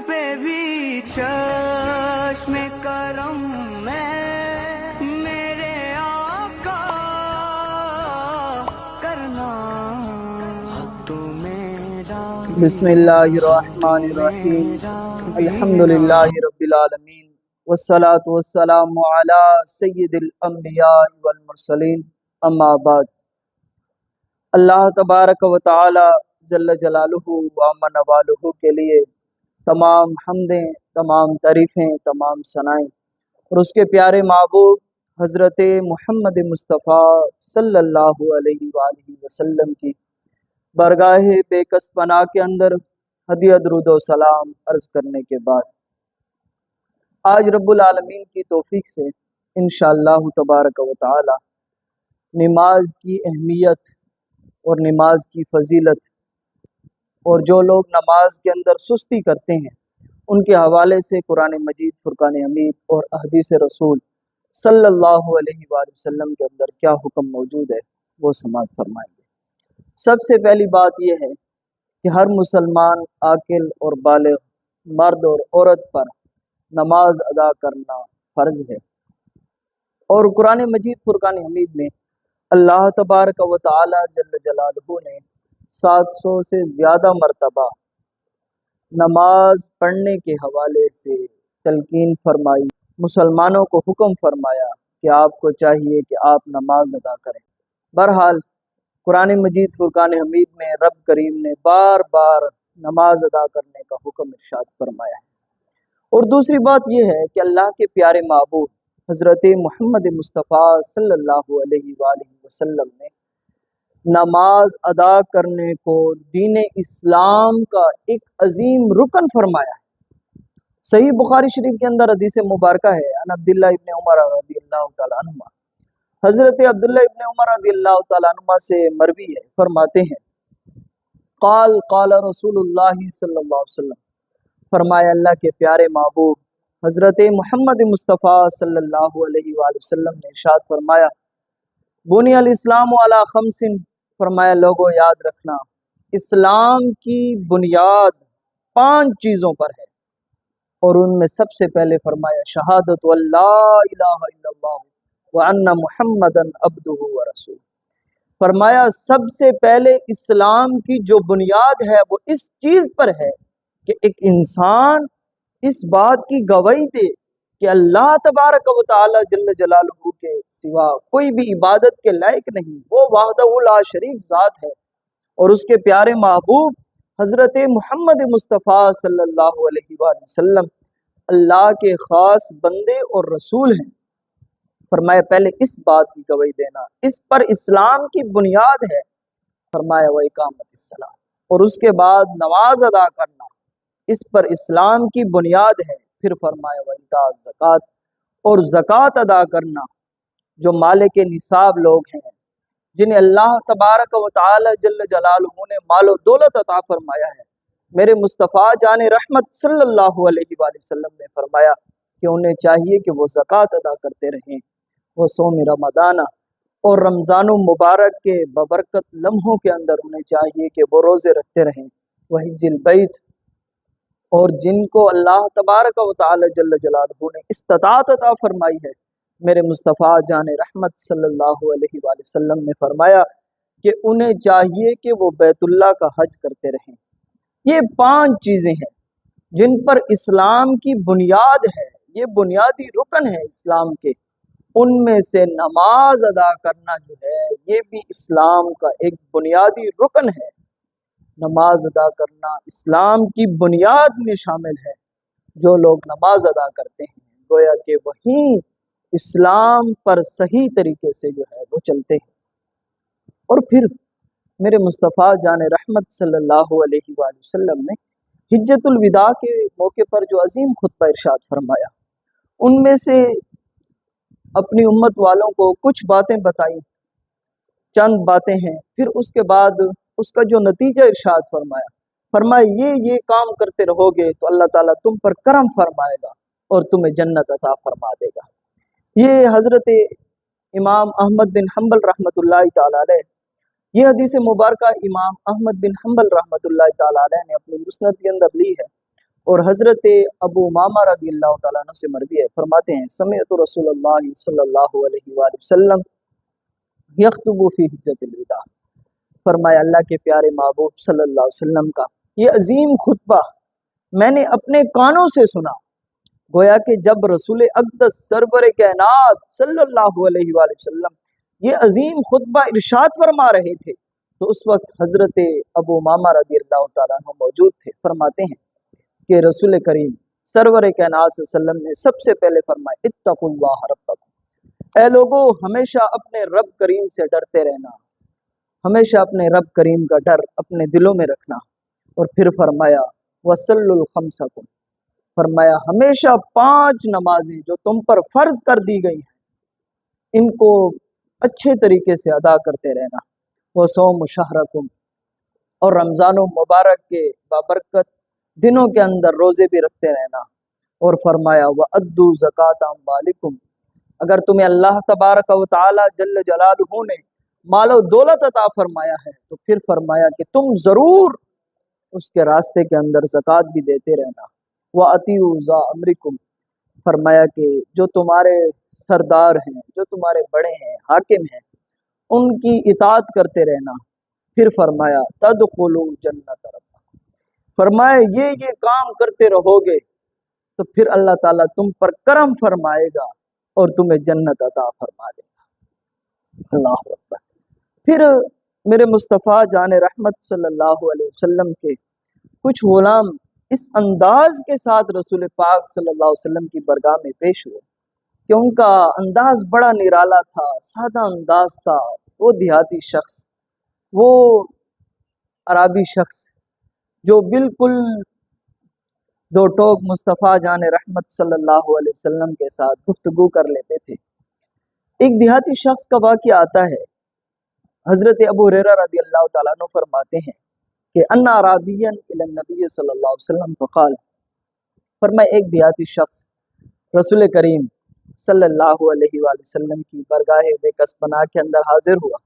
پہ بھی چشم کرم میں میرے آقا کرنا تو میرا بسم اللہ الرحمن الرحیم الحمد للہ رب العالمین والصلاة والسلام علی سید الانبیاء والمرسلین اما بعد۔ اللہ تبارک و تعالی جل جلالہ و عم نوالہ کے لیے تمام حمدیں، تمام تعریفیں، تمام ثنائیں اور اس کے پیارے محبوب حضرت محمد مصطفیٰ صلی اللہ علیہ وآلہ وسلم کی بارگاہ بے کس پناہ کے اندر ہدیہ درود و سلام عرض کرنے کے بعد آج رب العالمین کی توفیق سے انشاءاللہ تبارک و تعالی نماز کی اہمیت اور نماز کی فضیلت اور جو لوگ نماز کے اندر سستی کرتے ہیں ان کے حوالے سے قرآن مجید، فرقان حمید اور احادیث رسول صلی اللہ علیہ وآلہ وسلم کے اندر کیا حکم موجود ہے وہ سماعت فرمائیں گے۔ سب سے پہلی بات یہ ہے کہ ہر مسلمان عاقل اور بالغ مرد اور عورت پر نماز ادا کرنا فرض ہے، اور قرآن مجید فرقان حمید میں اللہ تبارک و تعالی جل جلالہ نے 700 سے زیادہ مرتبہ نماز پڑھنے کے حوالے سے تلقین فرمائی، مسلمانوں کو حکم فرمایا کہ آپ کو چاہیے کہ آپ نماز ادا کریں۔ بہرحال قرآن مجید فرقان حمید میں رب کریم نے بار بار نماز ادا کرنے کا حکم ارشاد فرمایا ہے۔ اور دوسری بات یہ ہے کہ اللہ کے پیارے محبوب حضرت محمد مصطفیٰ صلی اللہ علیہ وآلہ وسلم نے نماز ادا کرنے کو دین اسلام کا ایک عظیم رکن فرمایا ہے۔ صحیح بخاری شریف کے اندر حدیث مبارکہ ہے، ان عبداللہ ابن عمر رضی اللہ تعالیٰ عنہما، حضرت عبداللہ ابن عمر رضی اللہ تعالیٰ عنہما سے مروی ہے، فرماتے ہیں قال قال رسول اللہ صلی اللہ علیہ وسلم، فرمایا اللہ کے پیارے محبوب حضرت محمد مصطفیٰ صلی اللہ علیہ وآلہ وسلم نے ارشاد فرمایا بنی الاسلام علی خمس، فرمایا لوگوں یاد رکھنا اسلام کی بنیاد 5 چیزوں پر ہے، اور ان میں سب سے پہلے فرمایا شہادت اللہ الہ الا اللہ وان محمدً عبدہ ورسولہ، فرمایا سب سے پہلے اسلام کی جو بنیاد ہے وہ اس چیز پر ہے کہ ایک انسان اس بات کی گواہی دے کہ اللہ تبارک و تعالی جل جلالہ کے سوا کوئی بھی عبادت کے لائق نہیں، وہ وحدہ لا شریک ذات ہے، اور اس کے پیارے محبوب حضرت محمد مصطفیٰ صلی اللہ علیہ وآلہ وسلم اللہ کے خاص بندے اور رسول ہیں۔ فرمایا پہلے اس بات کی گواہی دینا، اس پر اسلام کی بنیاد ہے، فرمایا وَإِقَامَةِ الصَّلَاةِ، اور اس کے بعد نماز ادا کرنا اس پر اسلام کی بنیاد ہے، پھر فرمایا وَإِيتَاءُ الزَّکَاۃ، اور زکوٰۃ ادا کرنا۔ جو مالک نصاب لوگ ہیں جنہیں اللہ تبارک و تعالی جل جلالہ نے مال و دولت عطا فرمایا ہے، میرے مصطفیٰ جان رحمت صلی اللہ علیہ وآلہ وسلم نے فرمایا کہ انہیں چاہیے کہ وہ زکوٰۃ ادا کرتے رہیں، وہ صوم رمضان اور رمضان المبارک کے ببرکت لمحوں کے اندر انہیں چاہیے کہ وہ روزے رکھتے رہیں، وحج البیت، اور جن کو اللہ تبارک و تعالی جل جلالہ نے استطاعت عطا فرمائی ہے، میرے مصطفیٰ جان رحمت صلی اللہ علیہ وآلہ وسلم نے فرمایا کہ انہیں چاہیے کہ وہ بیت اللہ کا حج کرتے رہیں۔ یہ 5 چیزیں ہیں جن پر اسلام کی بنیاد ہے، یہ بنیادی رکن ہے اسلام کے، ان میں سے نماز ادا کرنا جو ہے یہ بھی اسلام کا ایک بنیادی رکن ہے۔ نماز ادا کرنا اسلام کی بنیاد میں شامل ہے۔ جو لوگ نماز ادا کرتے ہیں گویا کہ وہی اسلام پر صحیح طریقے سے جو ہے وہ چلتے ہیں۔ اور پھر میرے مصطفیٰ جان رحمت صلی اللہ علیہ وآلہ وسلم نے حجۃ الوداع کے موقع پر جو عظیم خطبہ ارشاد فرمایا، ان میں سے اپنی امت والوں کو کچھ باتیں بتائیں، چند باتیں ہیں، پھر اس کے بعد اس کا جو نتیجہ ارشاد فرمایا یہ کام کرتے رہو گے تو اللہ تعالیٰ تم پر کرم فرمائے گا اور تمہیں جنت عطا فرما دے گا۔ یہ حضرت امام احمد بن حنبل رحمۃ اللہ تعالیٰ علیہ، یہ حدیث مبارکہ امام احمد بن حنبل رحمۃ اللہ تعالیٰ علیہ نے اپنے مسند کے اندر لی ہے، اور حضرت ابو امامہ رضی اللہ تعالیٰ عنہ سے مروی ہے، فرماتے ہیں سمعت رسول اللہ صلی اللہ علیہ وآلہ وسلم یخطب فی حجۃ الوداع، فرمایا اللہ کے پیارے محبوب صلی اللہ علیہ وسلم کا یہ عظیم خطبہ میں نے اپنے کانوں سے سنا، گویا کہ جب رسول اقدس سرور کائنات صلی اللہ علیہ وآلہ وسلم یہ عظیم خطبہ ارشاد فرما رہے تھے تو اس وقت حضرت ابو امامہ رضی اللہ تعالیٰ عنہ موجود تھے۔ فرماتے ہیں کہ رسول کریم سرور کائنات صلی اللہ علیہ وسلم نے سب سے پہلے فرمایا اتقوا اللہ ربکم، اے لوگو ہمیشہ اپنے رب کریم سے ڈرتے رہنا، ہمیشہ اپنے رب کریم کا ڈر اپنے دلوں میں رکھنا۔ اور پھر فرمایا وصلوا الخمسکم، فرمایا ہمیشہ 5 نمازیں جو تم پر فرض کر دی گئی ہیں ان کو اچھے طریقے سے ادا کرتے رہنا، وصوم شہرکم، اور رمضان مبارک کے بابرکت دنوں کے اندر روزے بھی رکھتے رہنا۔ اور فرمایا وَأَدُّوا زَكَاةَ أَمْوَالِكُمْ، اگر تمہیں اللہ تبارک و تعالی جل جلالہ نے مال و دولت عطا فرمایا ہے تو پھر فرمایا کہ تم ضرور اس کے راستے کے اندر زکوٰۃ بھی دیتے رہنا۔ وَأَطِيعُوا ذَا أَمْرِكُمْ، فرمایا کہ جو تمہارے سردار ہیں، جو تمہارے بڑے ہیں، حاکم ہیں، ان کی اطاعت کرتے رہنا۔ پھر فرمایا تدخلوا جنت ربکم، فرمایا یہ کام کرتے رہو گے تو پھر اللہ تعالیٰ تم پر کرم فرمائے گا اور تمہیں جنت عطا فرما دے گا۔ اللہ اکبر۔ پھر میرے مصطفیٰ جان رحمت صلی اللہ علیہ وسلم کے کچھ غلام اس انداز کے ساتھ رسول پاک صلی اللہ علیہ وسلم کی برگاہ میں پیش ہوئے کہ ان کا انداز بڑا نرالا تھا، سادہ انداز تھا۔ وہ دیہاتی شخص، وہ عربی شخص جو بالکل دو ٹوک مصطفیٰ جان رحمت صلی اللہ علیہ وسلم کے ساتھ گفتگو کر لیتے تھے۔ ایک دیہاتی شخص کا واقعہ آتا ہے، حضرت ابو ہریرہ رضی اللہ تعالیٰ عنہ فرماتے ہیں کہ ان اعرابیا الی النبی صلی اللہ علیہ وسلم فقال، فرمایا ایک دیہاتی شخص رسول کریم صلی اللہ علیہ وآلہ وسلم کی برگاہ بے کس پناہ کے اندر حاضر ہوا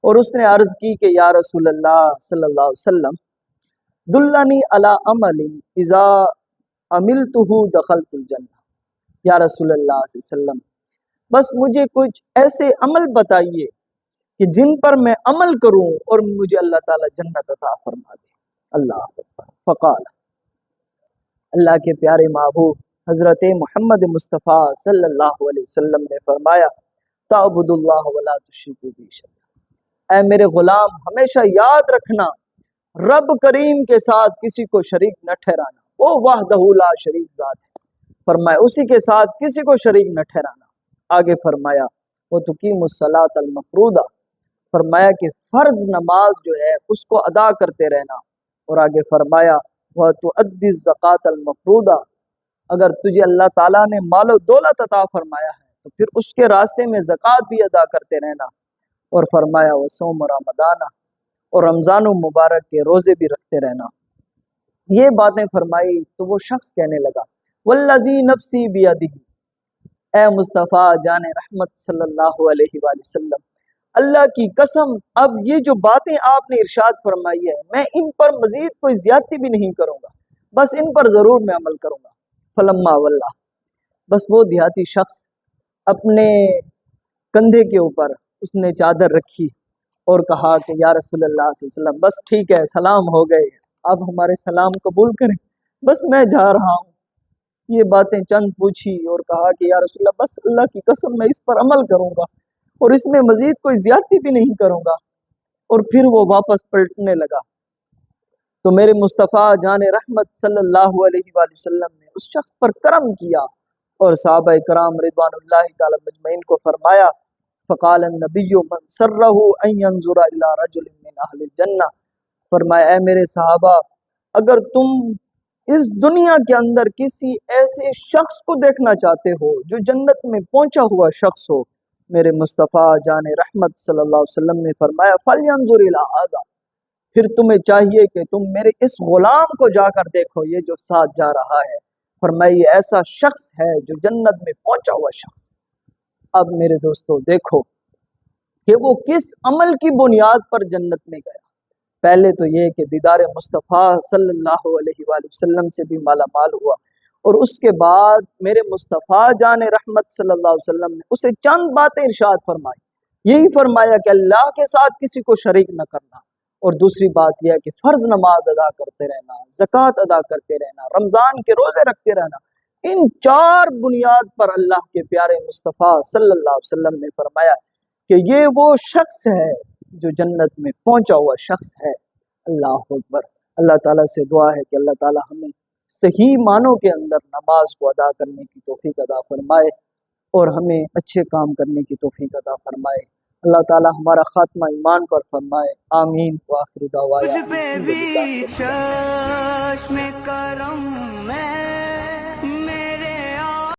اور اس نے عرض کی کہ یا رسول اللہ صلی اللہ علیہ وسلم دلنی علی عمل اذا عملتہ دخلت الجنہ، یا رسول اللہ صلی اللہ علیہ وسلم بس مجھے کچھ ایسے عمل بتائیے کہ جن پر میں عمل کروں اور مجھے اللہ تعالیٰ جنت عطا فرما دے۔ اللہ اکبر۔ فقال، اللہ کے پیارے محبوب حضرت محمد مصطفیٰ صلی اللہ علیہ وسلم نے فرمایا تعبد اللہ ولا تشرک بہ شیئا، اے میرے غلام ہمیشہ یاد رکھنا رب کریم کے ساتھ کسی کو شریک نہ ٹھہرانا، وہ وحدہ لا شریک ذات ہے، فرمایا اسی کے ساتھ کسی کو شریک نہ ٹھہرانا۔ آگے فرمایا وتقیم الصلاۃ المفروضہ، فرمایا کہ فرض نماز جو ہے اس کو ادا کرتے رہنا۔ اور آگے فرمایا وتؤدی الزکاۃ المفروضہ، اگر تجھے اللہ تعالیٰ نے مال و دولت عطا فرمایا ہے تو پھر اس کے راستے میں زکوٰۃ بھی ادا کرتے رہنا۔ اور فرمایا وصوم رمضان، اور رمضان مبارک کے روزے بھی رکھتے رہنا۔ یہ باتیں فرمائی تو وہ شخص کہنے لگا والذی نفسی بیدہ، اے مصطفیٰ جان رحمت صلی اللہ علیہ وآلہ وسلم اللہ کی قسم اب یہ جو باتیں آپ نے ارشاد فرمائی ہے میں ان پر مزید کوئی زیادتی بھی نہیں کروں گا، بس ان پر ضرور میں عمل کروں گا۔ فلما واللہ، بس وہ دیہاتی شخص اپنے کندھے کے اوپر اس نے چادر رکھی اور کہا کہ یا رسول اللہ صلی اللہ علیہ وسلم بس ٹھیک ہے، سلام ہو گئے، آپ ہمارے سلام قبول کریں، بس میں جا رہا ہوں۔ یہ باتیں چند پوچھی اور کہا کہ یا رسول اللہ بس اللہ کی قسم میں اس پر عمل کروں گا اور اس میں مزید کوئی زیادتی بھی نہیں کروں گا۔ اور پھر وہ واپس پلٹنے لگا تو میرے مصطفیٰ جان رحمت صلی اللہ علیہ وآلہ وسلم نے اس شخص پر کرم کیا اور صحابہ کرام رضوان اللہ تعالی مجمعین کو فرمایا فقال النبی من سرہ ان ينظر الى رجل من اہل الجنہ، فرمایا اے میرے صحابہ اگر تم اس دنیا کے اندر کسی ایسے شخص کو دیکھنا چاہتے ہو جو جنت میں پہنچا ہوا شخص ہو، میرے مصطفیٰ جان رحمت صلی اللہ علیہ وسلم نے فرمایا فَلْيَنْظُرْ إِلَىٰ هَذَا، پھر تمہیں چاہیے کہ تم میرے اس غلام کو جا کر دیکھو، یہ جو ساتھ جا رہا ہے، فرمایا یہ ایسا شخص ہے جو جنت میں پہنچا ہوا شخص۔ اب میرے دوستو دیکھو کہ وہ کس عمل کی بنیاد پر جنت میں گیا۔ پہلے تو یہ کہ دیدار مصطفیٰ صلی اللہ علیہ وآلہ وسلم سے بھی مالا مال ہوا، اور اس کے بعد میرے مصطفیٰ جان رحمت صلی اللہ علیہ وسلم نے اسے چند باتیں ارشاد فرمائی۔ یہی فرمایا کہ اللہ کے ساتھ کسی کو شریک نہ کرنا، اور دوسری بات یہ ہے کہ فرض نماز ادا کرتے رہنا، زکوٰۃ ادا کرتے رہنا، رمضان کے روزے رکھتے رہنا۔ ان 4 بنیاد پر اللہ کے پیارے مصطفیٰ صلی اللہ علیہ وسلم نے فرمایا کہ یہ وہ شخص ہے جو جنت میں پہنچا ہوا شخص ہے۔ اللہ اکبر۔ اللہ تعالیٰ سے دعا ہے کہ اللہ تعالیٰ ہمیں صحیح معنوں کے اندر نماز کو ادا کرنے کی توفیق عطا فرمائے، اور ہمیں اچھے کام کرنے کی توفیق عطا فرمائے۔ اللہ تعالیٰ ہمارا خاتمہ ایمان پر فرمائے، آمین۔ وآخر دعوانا اس پہ بھی چشم کرم میں